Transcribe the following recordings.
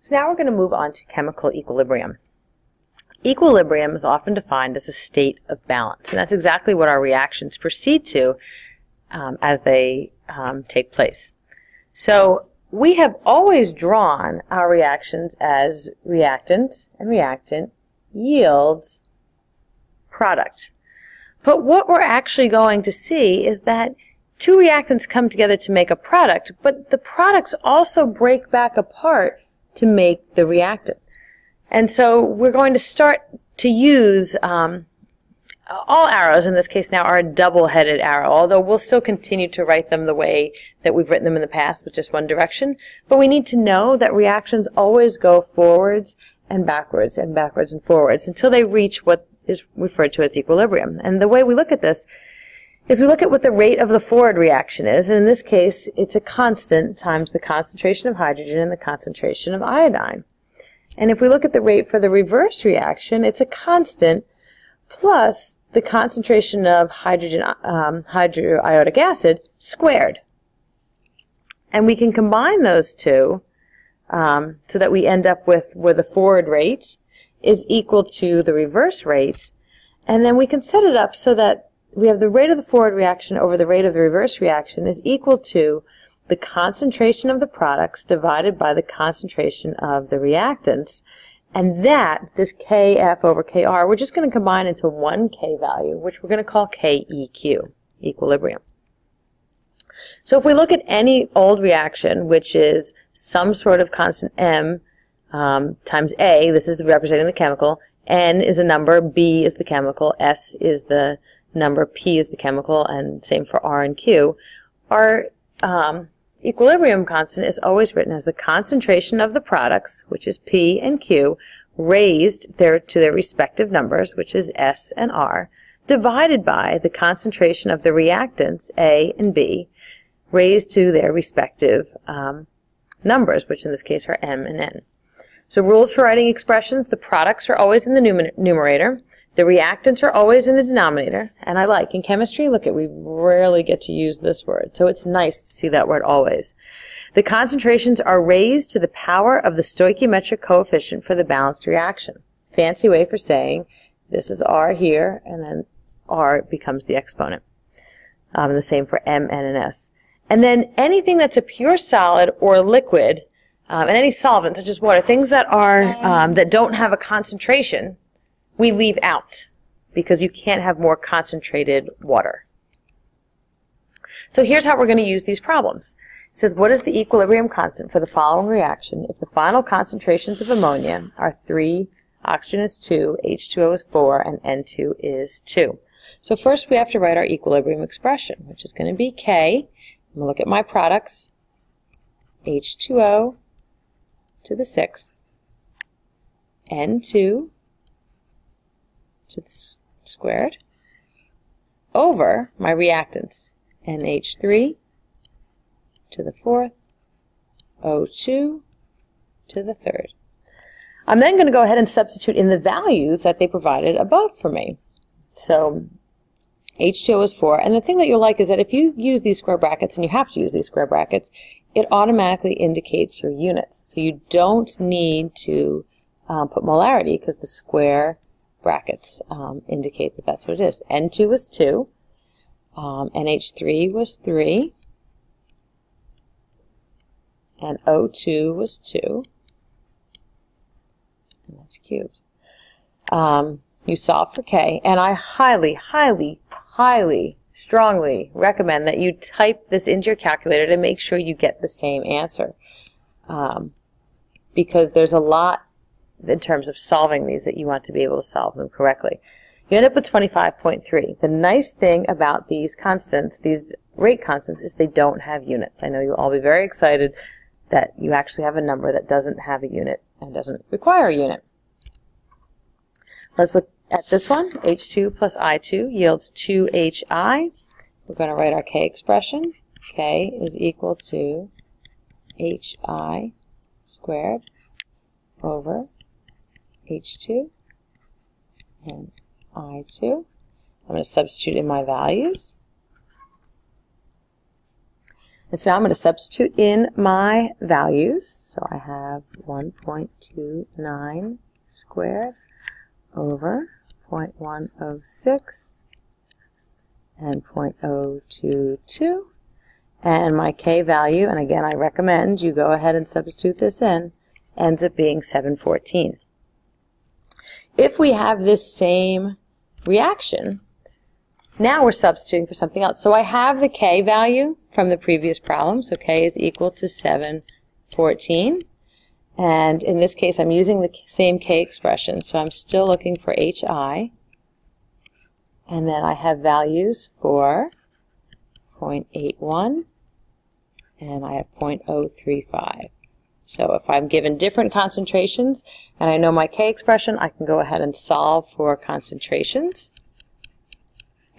So now we're going to move on to chemical equilibrium. Equilibrium is often defined as a state of balance, and that's exactly what our reactions proceed to as they take place. So we have always drawn our reactions as reactant and reactant yields product. But what we're actually going to see is that two reactants come together to make a product, but the products also break back apart to make the reactant. And so we're going to start to use all arrows in this case now are a double-headed arrow, although we'll still continue to write them the way that we've written them in the past with just one direction. But we need to know that reactions always go forwards and backwards and backwards and forwards until they reach what is referred to as equilibrium. And the way we look at this is we look at what the rate of the forward reaction is, and in this case it's a constant times the concentration of hydrogen and the concentration of iodine. And if we look at the rate for the reverse reaction, it's a constant plus the concentration of hydrogen hydroiodic acid squared. And we can combine those two so that we end up with where the forward rate is equal to the reverse rate, and then we can set it up so that we have the rate of the forward reaction over the rate of the reverse reaction is equal to the concentration of the products divided by the concentration of the reactants. And that, this Kf over Kr, we're just going to combine into one K value, which we're going to call Keq, equilibrium. So if we look at any old reaction, which is some sort of constant M times A, this is representing the chemical, N is a number, B is the chemical, S is the number, P is the chemical, and same for R and Q, our equilibrium constant is always written as the concentration of the products, which is P and Q, raised to their respective numbers, which is S and R, divided by the concentration of the reactants, A and B, raised to their respective numbers, which in this case are M and N. So rules for writing expressions: the products are always in the numerator, the reactants are always in the denominator, and I like, in chemistry, look at, we rarely get to use this word, so it's nice to see that word always. The concentrations are raised to the power of the stoichiometric coefficient for the balanced reaction. Fancy way for saying this is R here, and then R becomes the exponent. And the same for M, N, and S. And then anything that's a pure solid or liquid, and any solvent such as water, things that are that don't have a concentration, we leave out because you can't have more concentrated water. So here's how we're going to use these problems. It says, what is the equilibrium constant for the following reaction if the final concentrations of ammonia are 3, oxygen is 2, H2O is 4, and N2 is 2. So first we have to write our equilibrium expression, which is going to be K. I'm going to look at my products, H2O to the 6th, N2 to the squared, over my reactants, NH3 to the 4th, O2 to the 3rd. I'm then going to go ahead and substitute in the values that they provided above for me. So H2O is 4, and the thing that you'll like is that if you use these square brackets, and you have to use these square brackets, it automatically indicates your units. So you don't need to put molarity because the square brackets indicate that that's what it is. N2 was 2, NH3 was 3, and O2 was 2, and that's cubed. You solve for K, and I highly, strongly recommend that you type this into your calculator to make sure you get the same answer, because there's a lot in terms of solving these that you want to be able to solve them correctly. You end up with 25.3. The nice thing about these constants, these rate constants, is they don't have units. I know you'll all be very excited that you actually have a number that doesn't have a unit and doesn't require a unit. Let's look at this one. H2 plus I2 yields 2HI. We're going to write our K expression. K is equal to HI squared over H2 and I2. I'm going to substitute in my values. And so now I'm going to substitute in my values. So I have 1.29 squared over 0.106 and 0.022. And my K value, and again I recommend you go ahead and substitute this in, ends up being 714. If we have this same reaction, now we're substituting for something else. So I have the K value from the previous problem, so K is equal to 714. And in this case I'm using the same K expression, so I'm still looking for HI. And then I have values for 0.81 and I have 0.035. So if I'm given different concentrations and I know my K expression, I can go ahead and solve for concentrations.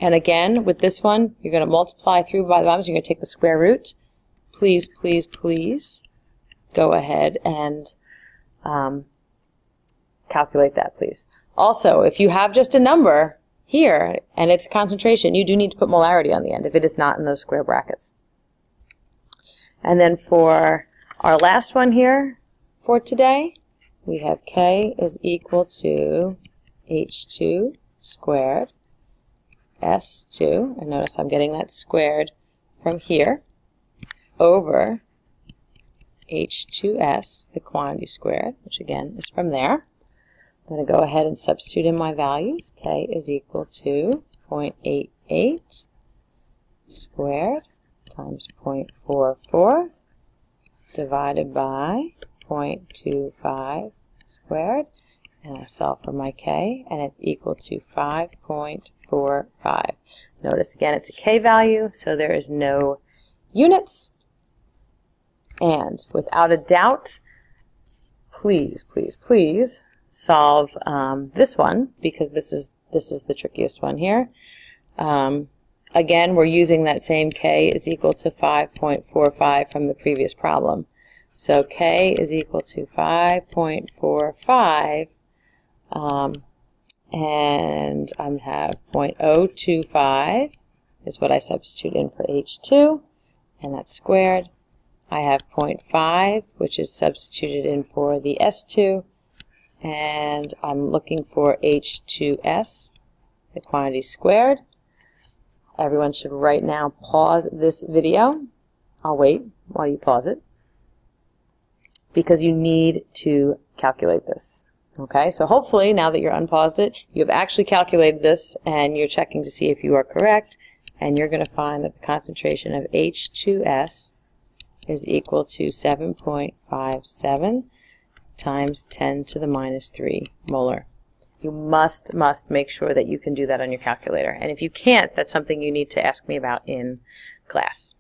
And again, with this one, you're going to multiply through by the bottom, so you're going to take the square root. Please, please, please go ahead and calculate that, please. Also, if you have just a number here and it's a concentration, you do need to put molarity on the end if it is not in those square brackets. And then for our last one here for today, we have K is equal to H2 squared S2, and notice I'm getting that squared from here, over H2S, the quantity squared, which again is from there. I'm going to go ahead and substitute in my values. K is equal to 0.88 squared times 0.44 divided by 0.25 squared. And I solve for my K, and it's equal to 5.45. Notice again it's a K value, so there is no units. And without a doubt, please, please, please solve this one, because this is the trickiest one here. Again, we're using that same K is equal to 5.45 from the previous problem. So K is equal to 5.45. And I have 0.025 is what I substitute in for H2, and that's squared. I have 0.5, which is substituted in for the S2, and I'm looking for H2S, the quantity squared. Everyone should right now pause this video. I'll wait while you pause it, because you need to calculate this. Okay, so hopefully now that you're unpaused it, you have actually calculated this and you're checking to see if you are correct, and you're going to find that the concentration of H2S is equal to 7.57 times 10 to the minus 3 molar. You must make sure that you can do that on your calculator, and if you can't, that's something you need to ask me about in class.